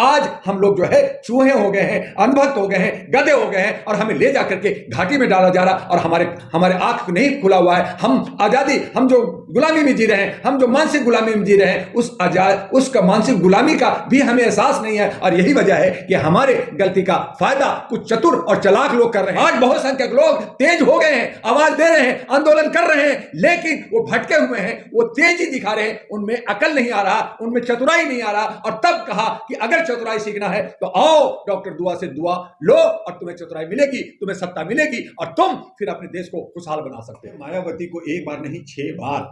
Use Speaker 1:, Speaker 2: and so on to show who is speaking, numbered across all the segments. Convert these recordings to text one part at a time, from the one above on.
Speaker 1: आज हम लोग जो है चूहे हो गए हैं, अनभक्त हो गए हैं, गधे हो गए हैं और हमें ले जाकर के घाटी में डाला जा रहा और हमारे आंख नहीं खुला हुआ है। हम आजादी, हम जो गुलामी में जी रहे हैं, हम जो मानसिक गुलामी में जी रहे हैं, उसका मानसिक गुलामी का भी हमें एहसास नहीं है। और यही वजह है कि हमारे गलती का फायदा कुछ चतुर और चालाक लोग कर रहे हैं। आज बहुत संख्यक लोग तेज हो गए हैं, आवाज दे रहे हैं, आंदोलन कर रहे हैं, लेकिन वो भटके हुए हैं, वो तेजी दिखा रहे हैं, उनमें अकल नहीं आ रहा, उनमें चतुराई नहीं आ रहा। और तब कहा कि अगर चतुराई सीखना है तो आओ डॉक्टर दुआ से दुआ लो और तुम्हें चतुराई मिलेगी, तुम्हें सत्ता मिलेगी और तुम फिर अपने देश को खुशहाल बना सकते हो। मायावती को एक बार नहीं 6 बार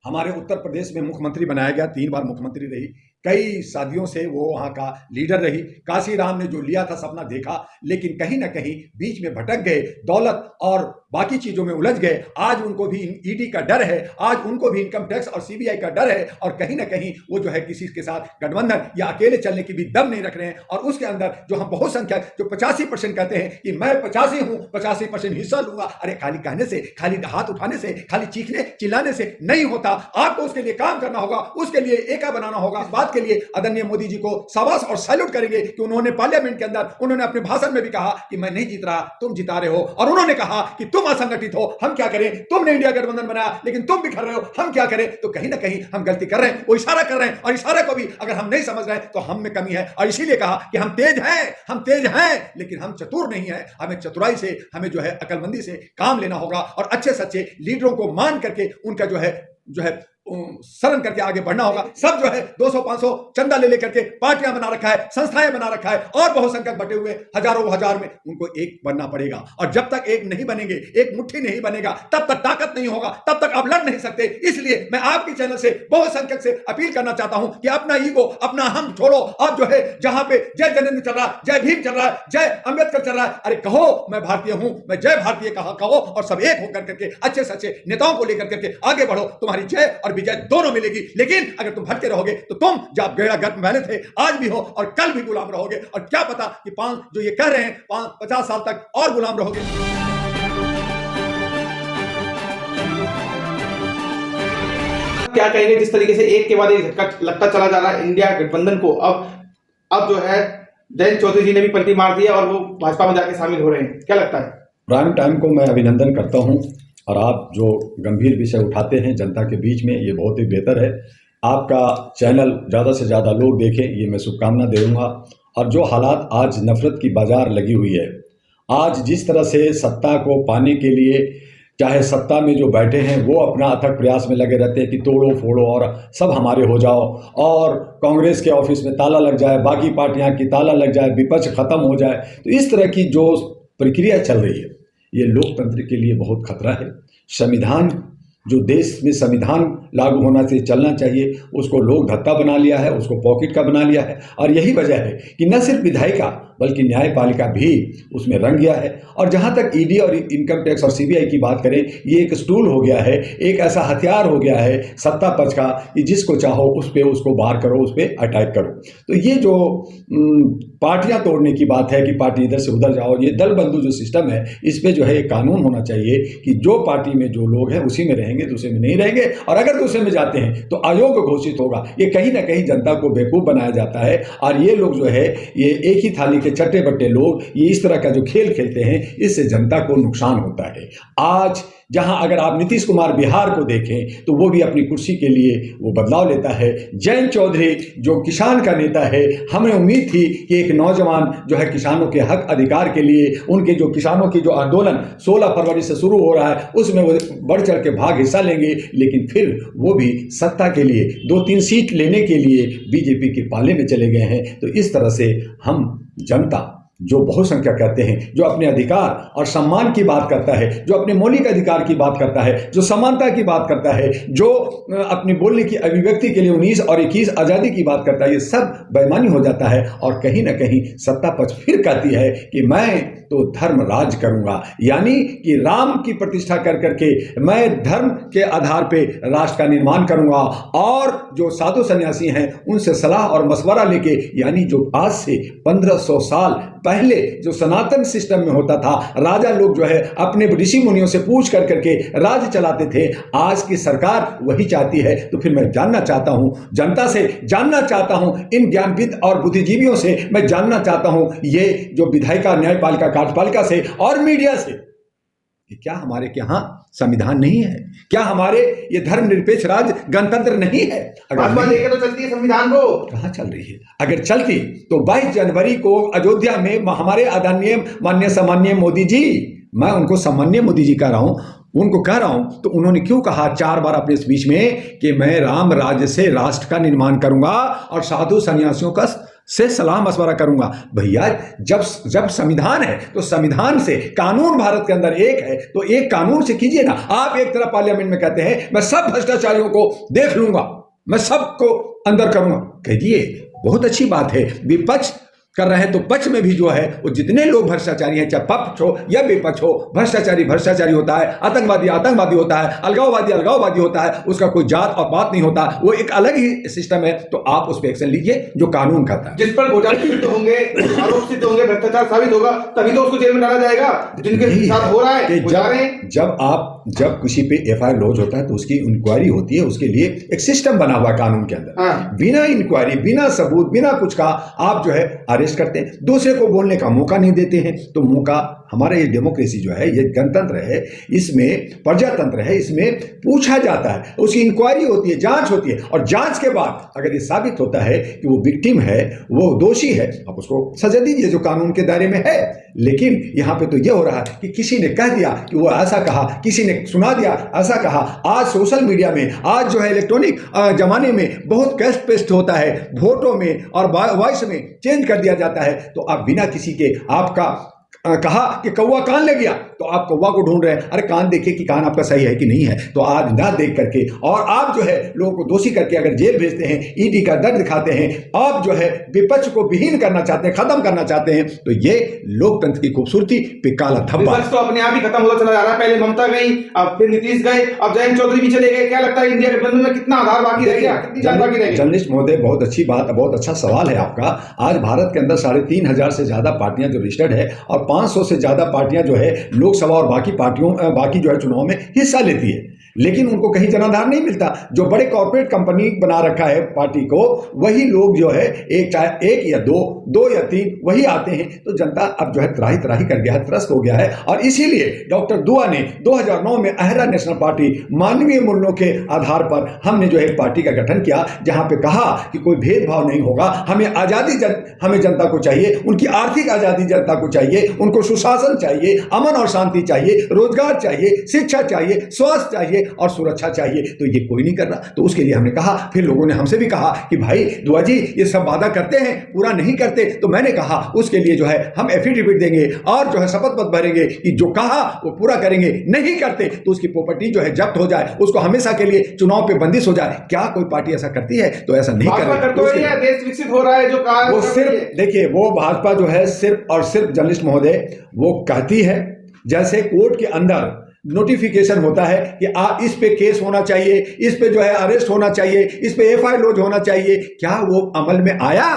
Speaker 1: हमारे उत्तर प्रदेश में मुख्यमंत्री बनाया गया, 3 बार मुख्यमंत्री रही, कई सदियों से वो वहाँ का लीडर रही। काशीराम ने जो लिया था सपना देखा, लेकिन कहीं ना कहीं बीच में भटक गए, दौलत और बाकी चीजों में उलझ गए। आज उनको भी ईडी का डर है, आज उनको भी इनकम टैक्स और सीबीआई का डर है और कहीं ना कहीं वो जो है किसी के साथ गठबंधन या अकेले चलने की भी दम नहीं रख रहे हैं। और उसके अंदर जो हम बहुत संख्या जो 85% कहते हैं कि मैं 85 हूं, 85% हिस्सा लूंगा। अरे खाली कहने से, खाली हाथ उठाने से, खाली चीखने चिल्लाने से नहीं होता। आपको उसके लिए काम करना होगा, उसके लिए एका बनाना होगा। इस बात के लिए आदरणीय मोदी जी को शाबाश और सैल्यूट करेंगे कि उन्होंने पार्लियामेंट के अंदर उन्होंने अपने भाषण में भी कहा कि मैं नहीं जीत रहा, तुम जिता रहे हो। और उन्होंने कहा कि तुम असंगठित हो, हम क्या करें, तुमने इंडिया गठबंधन बनाया लेकिन तुम बिखर रहे हो, हम क्या करें। तो कहीं ना कहीं हम गलती कर रहे हैं, वो इशारा कर रहे हैं और इशारे को भी अगर हम नहीं समझ रहे हैं तो हम में कमी है। और इसीलिए कहा कि हम तेज हैं लेकिन हम चतुर नहीं है। हमें चतुराई से, हमें जो है अकलमंदी से काम लेना होगा और अच्छे सच्चे लीडरों को मान करके उनका जो है शरण करके आगे बढ़ना होगा। सब जो है 200-500 चंदा ले लेकर के पार्टियां बना रखा है, संस्थाएं बना रखा है और बहुसंख्यक बटे हुए हजारों हजार में उनको एक बनना पड़ेगा। और जब तक एक नहीं बनेंगे, एक मुट्ठी नहीं बनेगा, तब तक ताकत नहीं होगा, तब तक आप लड़ नहीं सकते। इसलिए मैं आपके चैनल से बहुसंख्यक से अपील करना चाहता हूं कि अपना ईगो, अपना हम छोड़ो। आप जो है जहां पे जय जनेन्द्र चल रहा है, जय भीम चल रहा है, जय अंबेडकर चल रहा है, अरे कहो मैं भारतीय हूं, मैं जय भारतीय कहो और सब एक होकर करके अच्छे सच्चे नेताओं को लेकर करके आगे बढ़ो। तुम्हारी जय और विजय दोनों मिलेगी। लेकिन अगर तुम भटके रहोगे तो तुम जब गेड़ा गर्भ में पहले थे, आज भी हो और कल भी गुलाम रहोगे। और क्या पता कि जो ये कह रहे हैं 50 साल तक और गुलाम रहोगे।
Speaker 2: क्या कहेंगे जिस तरीके से एक के बाद एक झटका लगता चला जा रहा है इंडिया गठबंधन को? अब जो है जयंत चौधरी जी ने भी पलटी मार दी है और वो भाजपा में जाके शामिल हो रहे हैं, क्या लगता है?
Speaker 1: प्राइम टाइम को मैं अभिनंदन करता हूं और आप जो गंभीर विषय उठाते हैं जनता के बीच में, ये बहुत ही बेहतर है। आपका चैनल ज़्यादा से ज़्यादा लोग देखें, ये मैं शुभकामना दूंगा। और जो हालात आज नफरत की बाजार लगी हुई है, आज जिस तरह से सत्ता को पाने के लिए, चाहे सत्ता में जो बैठे हैं वो अपना अथक प्रयास में लगे रहते हैं कि तोड़ो फोड़ो और सब हमारे हो जाओ, और कांग्रेस के ऑफिस में ताला लग जाए, बाकी पार्टियां की ताला लग जाए, विपक्ष खत्म हो जाए। तो इस तरह की जो प्रक्रिया चल रही है, ये लोकतंत्र के लिए बहुत खतरा है। संविधान, जो देश में संविधान लागू होना से चलना चाहिए, उसको लोग धक्का बना लिया है, उसको पॉकेट का बना लिया है। और यही वजह है कि न सिर्फ विधायिका बल्कि न्यायपालिका भी उसमें रंग गया है। और जहाँ तक ईडी और इनकम टैक्स और सीबीआई की बात करें, ये एक स्टूल हो गया है, एक ऐसा हथियार हो गया है सत्ता पक्ष का कि जिसको चाहो उस पर उसको बार करो, उस पर अटैक करो। तो ये जो पार्टियां तोड़ने की बात है कि पार्टी इधर से उधर जाओ, ये दल बंधु जो सिस्टम है, इस पर जो है एक कानून होना चाहिए कि जो पार्टी में जो लोग हैं उसी में रहेंगे, दूसरे में नहीं रहेंगे। और अगर दूसरे में जाते हैं तो अयोग्य घोषित होगा। ये कहीं ना कहीं जनता को बेवकूफ़ बनाया जाता है। और ये लोग जो है, ये एक ही थाली के चट्टे बट्टे लोग, ये इस तरह का जो खेल खेलते हैं, इससे जनता को नुकसान होता है। आज जहां अगर आप नीतीश कुमार बिहार को देखें तो वो भी अपनी कुर्सी के लिए वो बदलाव लेता है। जयंत चौधरी जो किसान का नेता है, हमें उम्मीद थी कि एक नौजवान जो है किसानों के हक अधिकार के लिए, उनके जो किसानों की जो आंदोलन 16 फरवरी से शुरू हो रहा है, उसमें वो बढ़ चढ़ के भाग हिस्सा लेंगे। लेकिन फिर वो भी सत्ता के लिए 2-3 सीट लेने के लिए बीजेपी के पाले में चले गए हैं। तो इस तरह से हम जनता जो बहुसंख्या कहते हैं, जो अपने अधिकार और सम्मान की बात करता है, जो अपने मौलिक अधिकार की बात करता है, जो समानता की बात करता है, जो अपनी बोलने की अभिव्यक्ति के लिए 19 और 21 आज़ादी की बात करता है, ये सब बेईमानी हो जाता है। और कहीं ना कहीं सत्ता पक्ष फिर कहती है कि मैं तो धर्म राज करूंगा, यानी कि राम की प्रतिष्ठा कर करके मैं धर्म के आधार पे राष्ट्र का निर्माण करूंगा। और जो साधु सन्यासी हैं उनसे सलाह और मशवरा लेके, यानी जो आज से 1500 साल पहले जो सनातन सिस्टम में होता था, राजा लोग जो है अपने ऋषि मुनियों से पूछ कर करके राज्य चलाते थे, आज की सरकार वही चाहती है। तो फिर मैं जानना चाहता हूं, जनता से जानना चाहता हूं, इन ज्ञानविद और बुद्धिजीवियों से मैं जानना चाहता हूं, ये जो विधायिका, न्यायपालिका, कार्यपालिका से और मीडिया से, कि क्या हमारे यहाँ संविधान नहीं है? क्या हमारे ये धर्मनिरपेक्ष राज्य गणतंत्र नहीं है?
Speaker 2: भाजपा लेके तो चलती है संविधान को,
Speaker 1: कहाँ चल रही है? अगर चलती तो 22 जनवरी को अयोध्या में हमारे आदरणीय माननीय सम्माननीय मोदी जी, मैं उनको सम्माननीय मोदी जी कह रहा हूं, उनको कह रहा हूं, तो उन्होंने क्यों कहा 4 बार अपने स्पीच में कि मैं राम राज्य से राष्ट्र का निर्माण करूंगा और साधु सन्यासियों का से सलाह मशवरा करूंगा? भैया, जब संविधान है तो संविधान से, कानून भारत के अंदर एक है तो एक कानून से कीजिए ना। आप एक तरफ पार्लियामेंट में कहते हैं मैं सब भ्रष्टाचारियों को देख लूंगा, मैं सबको अंदर करूंगा, कहिए, बहुत अच्छी बात है। विपक्ष कर रहे हैं तो पक्ष में भी जो है वो जितने लोग भ्रष्टाचारी हैं, चाहे पक्ष हो या विपक्ष हो, भ्रष्टाचारी भ्रष्टाचारी होता है, आतंकवादी आतंकवादी होता है, अलगाववादी अलगाववादी होता है, उसका कोई जात और बात नहीं होता, वो एक अलग ही सिस्टम है। तो आप उस पर एक्शन लीजिए जो कानून कहता है।
Speaker 2: जिस पर घोटाले सिद्ध होंगे, आरोप सिद्ध होंगे, भ्रष्टाचार साबित होगा, तभी तो उसको जेल में डाला जाएगा। जिनके साथ हो रहा है
Speaker 1: जब किसी पे एफआईआर लॉन्च होता है तो उसकी इंक्वायरी होती है, उसके लिए एक सिस्टम बना हुआ कानून के अंदर। बिना इंक्वायरी, बिना सबूत, बिना कुछ का आप जो है अरेस्ट करते हैं, दूसरे को बोलने का मौका नहीं देते हैं। तो मौका, हमारा ये डेमोक्रेसी जो है, ये गणतंत्र है, इसमें प्रजातंत्र है, इसमें पूछा जाता है, उसकी इंक्वायरी होती है, जांच होती है, और जांच के बाद अगर ये साबित होता है कि वो विक्टिम है, वो दोषी है, आप उसको सजा दीजिए जो कानून के दायरे में है। लेकिन यहां पे तो ये हो रहा है कि किसी ने कह दिया कि वो ऐसा कहा, किसी ने सुना दिया ऐसा कहा। आज सोशल मीडिया में, आज जो है इलेक्ट्रॉनिक जमाने में बहुत कैस्ट पेस्ट होता है, वोटों में और वॉइस में चेंज कर दिया जाता है। तो आप बिना किसी के, आपका कहा कि कौवा कान ले गया तो आप कौवा को ढूंढ रहे हैं, अरे कान देखिए कि कान आपका सही है कि नहीं है। तो आज ना देख करके और आप जो है लोगों को दोषी करके अगर जेल भेजते हैं, ईडी का दर्द दिखाते हैं, आप जो है विपक्ष को विहीन करना चाहते हैं, खत्म करना चाहते हैं, तो ये लोकतंत्र की खूबसूरती पे काला धब्बा।
Speaker 2: तो अपने आप ही खत्म होता चला जा रहा है। पहले ममता गई, अब फिर नीतीश गए, अब जयंत चौधरी भी चले गए। क्या लगता है इंडिया गठबंधन में कितना आधार बाकी रह गया, कितनी जान बाकी रह गई?
Speaker 1: जर्नलिस्ट महोदय, बहुत अच्छी बात, बहुत अच्छा सवाल है आपका। आज भारत के अंदर 3,500 से ज्यादा पार्टियां जो रजिस्टर्ड है और 500 से ज्यादा पार्टियां जो है लोकसभा और बाकी जो है चुनाव में हिस्सा लेती है, लेकिन उनको कहीं जनाधार नहीं मिलता। जो बड़े कॉर्पोरेट कंपनी बना रखा है पार्टी को, वही लोग जो है एक या दो या 3 वही आते हैं। तो जनता अब जो है त्राही त्राही कर गया है, त्रस्त हो गया है। और इसीलिए डॉक्टर दुआ ने 2009 में अहरा नेशनल पार्टी, मानवीय मूल्यों के आधार पर हमने जो है पार्टी का गठन किया, जहां पे कहा कि कोई भेदभाव नहीं होगा, हमें आजादी हमें जनता को चाहिए, उनकी आर्थिक आजादी जनता को चाहिए, उनको सुशासन चाहिए, अमन और शांति चाहिए, रोजगार चाहिए, शिक्षा चाहिए, स्वास्थ्य चाहिए और सुरक्षा चाहिए। तो ये कोई नहीं कर रहा। तो उसके लिए हमने कहा, फिर लोगों ने हमसे भी कहा कि भाई दुआ जी ये सब वादा करते हैं, पूरा नहीं करते। तो मैंने कहा उसके लिए जो है हम एफिडेविट देंगे और जो है शपथ पत्र भरेंगे कि जो कहा वो पूरा करेंगे। नहीं करते तो उसकी प्रॉपर्टी जो है जब्त हो जाए, उसको हमेशा के लिए चुनाव पे बंदिश हो जाए। क्या कोई पार्टी ऐसा करती है? तो ऐसा नहीं कर रही है।
Speaker 2: देश विकसित हो रहा है जो कहा,
Speaker 1: वो सिर्फ देखिए, वो भाजपा जो है सिर्फ और सिर्फ, जर्नलिस्ट महोदय, वो कहती है जैसे कोर्ट के अंदर नोटिफिकेशन होता है कि आप इस पे केस होना चाहिए, इस पे जो है अरेस्ट होना चाहिए, इस पे एफआईआर लॉन्च होना चाहिए। क्या वो अमल में आया?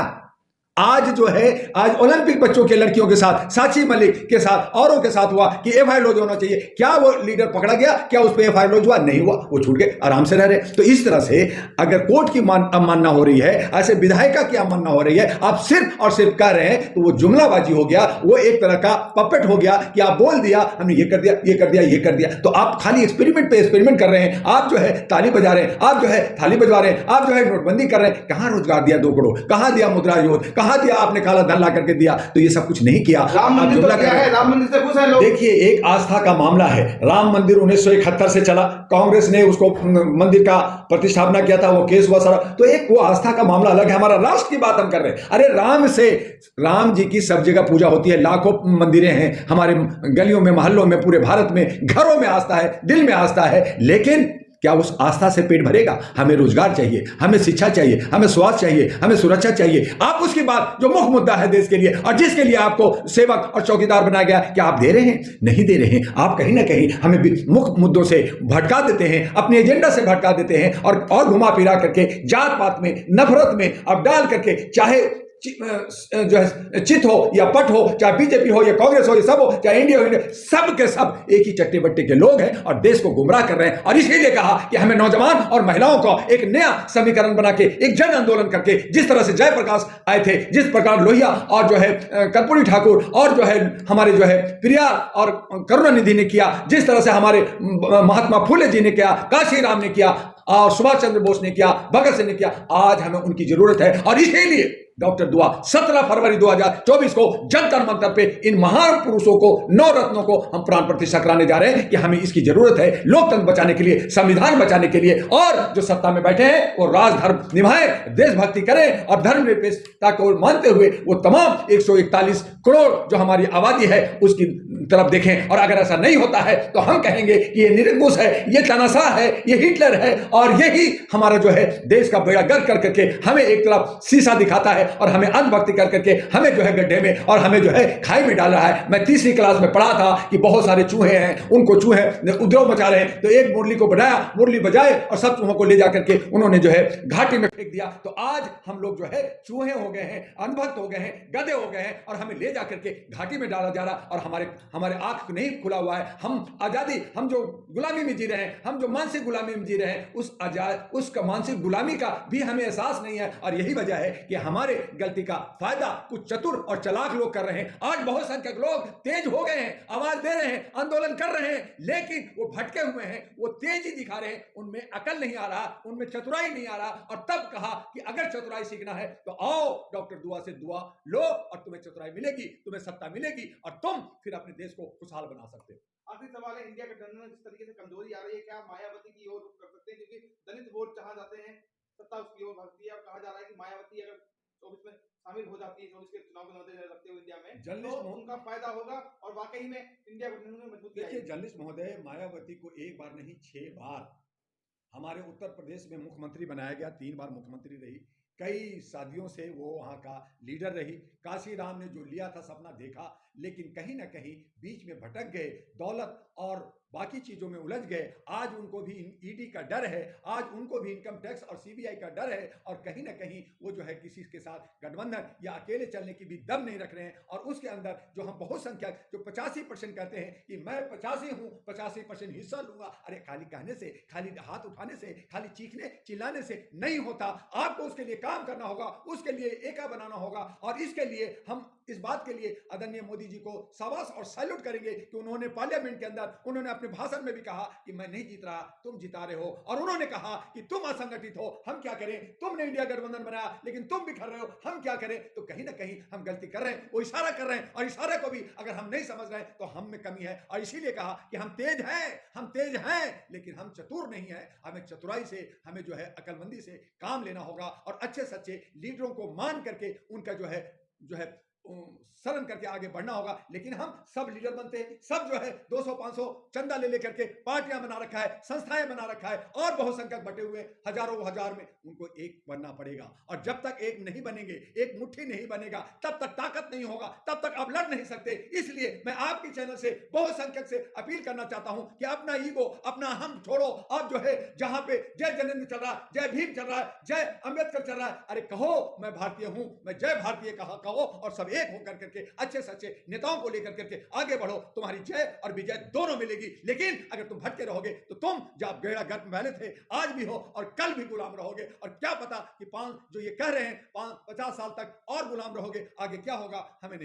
Speaker 1: आज जो है, आज ओलंपिक बच्चों के लड़कियों के साथ, साक्षी मलिक के साथ, औरों के साथ हुआ कि एफआईआर लॉन्च होना चाहिए। क्या वो लीडर पकड़ा गया? क्या उस पर एफआईआर लॉन्च हुआ? नहीं हुआ, वो छूट गए, आराम से रह रहे। तो इस तरह से अगर कोर्ट की अवमानना हो रही है, ऐसे विधायिका की अवमानना हो रही है, आप सिर्फ और सिर्फ कह रहे हैं, तो वो जुमलाबाजी हो गया, वो एक तरह का पपेट हो गया कि आप बोल दिया, हमने ये कर दिया, ये कर दिया, ये कर दिया। तो आप खाली एक्सपेरिमेंट पे एक्सपेरिमेंट कर रहे हैं। आप जो है ताली बजा रहे हैं, आप जो है थाली बजवा रहे हैं, आप जो है नोटबंदी कर रहे हैं। कहां रोजगार दिया 2 करोड़? कहां दिया मुद्रा योजना? कहां दिया आपने काला धन ला करके दिया? तो ये सब कुछ नहीं किया।
Speaker 2: राम मंदिर तो क्या है? राम मंदिर से खुश है लोग।
Speaker 1: देखिए, एक आस्था का मामला है। राम मंदिर 1971 से चला, कांग्रेस ने उसको मंदिर का प्रतिष्ठापना किया था, वो केस हुआ सारा। तो एक वो आस्था का मामला अलग है, हमारा राष्ट्र की बात हम कर रहे हैं। अरे राम जी की सब जगह पूजा होती है, लाखों मंदिरें हैं हमारे गलियों में, मोहल्लों में, पूरे भारत में, घरों में आस्था है, दिल में आस्था है। लेकिन क्या उस आस्था से पेट भरेगा? हमें रोजगार चाहिए, हमें शिक्षा चाहिए, हमें स्वास्थ्य चाहिए, हमें सुरक्षा चाहिए। आप उसकी बात जो मुख्य मुद्दा है देश के लिए और जिसके लिए आपको सेवक और चौकीदार बनाया गया, क्या आप दे रहे हैं? नहीं दे रहे हैं। आप कहीं ना कहीं हमें मुख्य मुद्दों से भटका देते हैं, अपने एजेंडा से भटका देते हैं और घुमा फिरा करके जात पात में, नफरत में अब डाल करके, जो है चित हो या पट हो, चाहे बीजेपी हो या कांग्रेस हो, ये सब हो, चाहे इंडिया हो, सब के सब एक ही चट्टे बट्टे के लोग हैं और देश को गुमराह कर रहे हैं। और इसीलिए कहा कि हमें नौजवान और महिलाओं को एक नया समीकरण बना के एक जन आंदोलन करके, जिस तरह से जयप्रकाश आए थे, जिस प्रकार लोहिया और जो है कर्पूरी ठाकुर और जो है हमारे जो है प्रिया और करुणानिधि ने किया, जिस तरह से हमारे महात्मा फुले जी ने किया, काशीराम ने किया और सुभाष चंद्र बोस ने किया, भगत सिंह ने किया, आज हमें उनकी जरूरत है। और इसीलिए डॉक्टर दुआ 17 फरवरी 2024 को जंतर मंतर पे इन महान पुरुषों को, 9 रत्नों को हम प्राण प्रतिष्ठा कराने जा रहे हैं कि हमें इसकी जरूरत है लोकतंत्र बचाने के लिए, संविधान बचाने के लिए। और जो सत्ता में बैठे हैं वो राजधर्म निभाएं, देशभक्ति करें और धर्मनिरपेक्षता को मानते हुए वो तमाम 141 करोड़ जो हमारी आबादी है उसकी तरफ देखें। और अगर ऐसा नहीं होता है तो हम कहेंगे कि ये निरंकुश है, ये तानाशाह है, ये हिटलर है और यही हमारा जो है देश का बेड़ा गर्क कर करके हमें एक तरफ शीशा दिखाता है और हमें अंधभक्ति कर करके हमें जो है गड्ढे में और हमें जो है खाई में डाल रहा है। मैं तीसरी क्लास में पढ़ा था कि बहुत सारे चूहे हैं, उनको चूहे उपद्रव मचा रहे हैं, तो एक मुरली को बढ़ाया, मुरली बजाए और सब चूहों को ले जाकर के उन्होंने जो है घाटी में फेंक दिया। तो आज हम लोग जो है चूहे हो गए हैं, अंधभक्त हो गए हैं, गधे हो गए हैं और हमें ले जाकर के घाटी में डाला जा रहा। और हमारे आंख नहीं खुला हुआ है। हम आजादी, हम जो गुलामी में जी रहे हैं, हम जो मानसिक गुलामी में जी रहे हैं, उस मानसिक गुलामी का भी हमें एहसास नहीं है। और यही वजह है कि हमारे गलती का फायदा कुछ चतुर और चालाक लोग कर रहे हैं। आज बहुत संख्यक लोग तेज हो गए हैं, आवाज दे रहे हैं, आंदोलन कर रहे हैं, लेकिन वो भटके हुए हैं, वो तेजी दिखा रहे हैं, उनमें अकल नहीं आ रहा, उनमें चतुराई नहीं आ रहा। और तब कहा कि अगर चतुराई सीखना है तो आओ डॉक्टर दुआ से दुआ लो और तुम्हें चतुराई मिलेगी, तुम्हें सत्ता मिलेगी और तुम फिर अपने देश को खुशहाल बना सकते हो।
Speaker 2: आखिरी सवाल है, इंडिया गठबंधन जिस तरीके से कमजोरी आ रही है, क्या मायावती की ओर रुख कर सकते हैं? क्योंकि दलित वोट जहां जाते हैं सत्ता उसकी ओर भागती है। अब कहा जा रहा है कि मायावती अगर 24 में शामिल हो जाती है, 24 के चुनाव के नतीजे रखते हुए इंडिया में, तो उनका फायदा होगा और वाकई में इंडिया गठबंधन में मजबूती आएगी।
Speaker 1: देखिए जर्नलिस्ट महोदय, मायावती को एक बार नहीं 6 बार हमारे उत्तर प्रदेश में मुख्यमंत्री बनाया गया, 3 बार मुख्यमंत्री रही, कई सदियों से वो वहाँ का लीडर रही। काशीराम ने जो लिया था सपना देखा, लेकिन कहीं ना कहीं बीच में भटक गए, दौलत और बाकी चीजों में उलझ गए। आज उनको भी ईडी का डर है, आज उनको भी इनकम टैक्स और सीबीआई का डर है और कहीं ना कहीं वो जो है किसी के साथ गठबंधन या अकेले चलने की भी दम नहीं रख रहे हैं। और उसके अंदर जो हम बहुत संख्यक जो 85% कहते हैं कि मैं 85 हूँ, 85% हिस्सा लूंगा, अरे खाली कहने से, खाली हाथ उठाने से, खाली चीखने चिल्लाने से नहीं होता। आपको उसके लिए काम करना होगा, उसके लिए एका बनाना होगा। और इसके लिए हम इस बात के लिए आदरणीय मोदी जी को शाबाश और सैल्यूट करेंगे कि उन्होंने पार्लियामेंट के अंदर उन्होंने अपने भाषण में भी कहा कि मैं नहीं जीत रहा, तुम जिता रहे हो। और उन्होंने कहा कि तुम असंगठित हो, हम क्या करें, तुमने इंडिया गठबंधन बनाया लेकिन तुम बिखर रहे हो, हम क्या करें। तो कहीं ना कहीं हम गलती कर रहे हैं, वो इशारा कर रहे हैं और इशारे को भी अगर हम नहीं समझ रहे हैं तो हम में कमी है। और इसीलिए कहा कि हम तेज हैं लेकिन हम चतुर नहीं है। हमें चतुराई से, हमें जो है अकलमंदी से काम लेना होगा और अच्छे सच्चे लीडरों को मान करके उनका जो है शरण करके आगे बढ़ना होगा। लेकिन हम सब लीडर बनते हैं, सब जो है 200-500 चंदा ले लेकर के पार्टियां बना रखा है, संस्थाएं बना रखा है और बहुसंख्यक बटे हुए हजारों हजार में उनको एक बनना पड़ेगा। और जब तक एक नहीं बनेंगे, एक मुट्ठी नहीं बनेगा, तब तक ताकत नहीं होगा, तब तक आप लड़ नहीं सकते। इसलिए मैं आपके चैनल से बहुसंख्यक से अपील करना चाहता हूं कि अपना ईगो, अपना हम छोड़ो। अब जो है जहां पे जय जनेन्द्र चल रहा है, जय भीम चल रहा है, जय अंबेडकर चल रहा है, अरे कहो मैं भारतीय हूं, मैं जय भारतीय कहो और सब एक होकर करके अच्छे सच्चे नेताओं को लेकर करके आगे बढ़ो। तुम्हारी जय और विजय दोनों मिलेगी। लेकिन अगर तुम भटके रहोगे तो तुम जब बेड़ा गर्क में थे, आज भी हो और कल भी गुलाम रहोगे। और क्या पता कि जो ये कह रहे हैं 50 साल तक और गुलाम रहोगे, आगे क्या होगा हमें नहीं